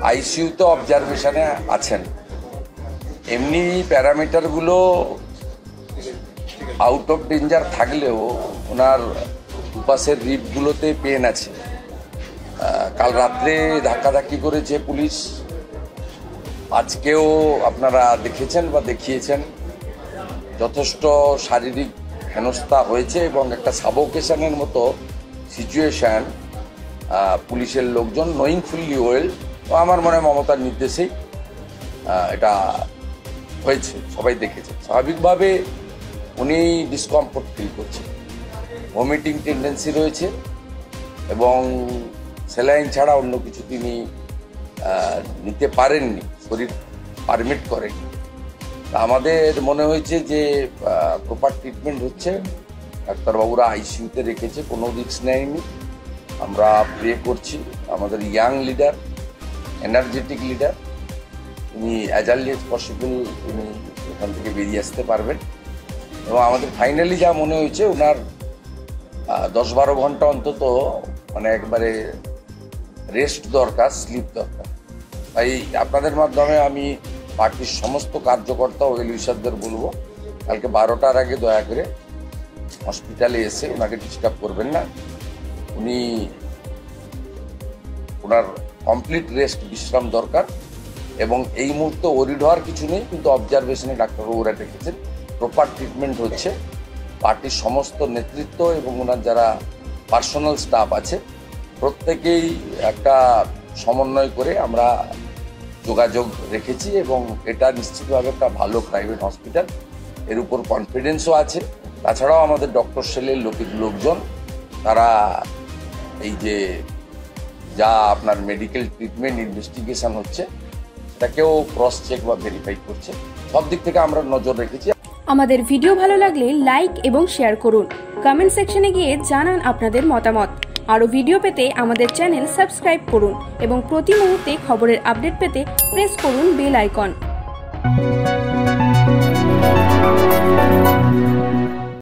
আইসিইউতে অবজারভেশনে আছেন। এমনি প্যারামিটারগুলো আউট অফ ডেঞ্জার থাকলেও ওনার উপাসের রিপগুলোতে পেন আছে। কাল রাত্রে ধাক্কাধাক্কি করেছে পুলিশ, আজকেও আপনারা দেখেছেন বা দেখিয়েছেন যথেষ্ট শারীরিক হেনস্থা হয়েছে এবং একটা সাবোকেশনের মতো সিচুয়েশান পুলিশের লোকজন নোয়িংফুলি ওয়েল আমার মনে হয় মমতার নির্দেশেই এটা হয়েছে, সবাই দেখেছে। স্বাভাবিকভাবে উনি ডিসকমফোর্ট ফিল করছেন, ভমিটিং টেন্ডেন্সি রয়েছে এবং স্যালাইন ছাড়া অন্য কিছু তিনি নিতে পারেননি, শরীর পারমিট করেনি। আমাদের মনে হয়েছে যে প্রপার ট্রিটমেন্ট হচ্ছে, ডাক্তারবাবুরা আইসিইউতে রেখেছে, কোনো রিস্ক নেয়নি। আমরা প্রে করছি আমাদের ইয়াং লিডার, এনার্জেটিক লিডার, উনি অ্যাজ আর্লি এজ পসিবল উনি এখান থেকে বেরিয়ে আসতে পারবেন। এবং আমাদের ফাইনালি যা মনে হয়েছে ওনার 10-12 ঘন্টা অন্তত মানে একবারে রেস্ট দরকার, স্লিপ দরকার। তাই আপনাদের মাধ্যমে আমি পার্টির সমস্ত কার্যকর্তা ও ওয়েলউইশারদের বলবো কালকে 12টার আগে দয়া করে হসপিটালে এসে ওনাকে ডিস্টার্ব করবেন না। উনি ওনার কমপ্লিট রেস্ট, বিশ্রাম দরকার এবং এই মুহূর্তে ওরিড হওয়ার কিছু নেই, কিন্তু অবজারভেশনে ডাক্তারবাবুরা রেখেছেন, প্রপার ট্রিটমেন্ট হচ্ছে। পার্টির সমস্ত নেতৃত্ব এবং ওনার যারা পার্সোনাল স্টাফ আছে প্রত্যেকেই একটা সমন্বয় করে আমরা যোগাযোগ রেখেছি এবং এটা নিশ্চিতভাবে একটা ভালো প্রাইভেট হসপিটাল, এর উপর কনফিডেন্সও আছে। তাছাড়াও আমাদের ডক্টর সেলের লোকজন তারা এই যে যা আপনার মেডিকেল ট্রিটমেন্ট ইনভেস্টিগেশন হচ্ছে সেটাকেও ক্রস চেক বা ভেরিফাই করছে। সব দিক থেকে আমরা নজর রেখেছি। আমাদের ভিডিও ভালো লাগলে লাইক এবং শেয়ার করুন, কমেন্ট সেকশনে গিয়ে জানান আপনাদের মতামত। আরও ভিডিও পেতে আমাদের চ্যানেল সাবস্ক্রাইব করুন এবং প্রতি মুহূর্তে খবরের আপডেট পেতে প্রেস করুন বেল আইকন।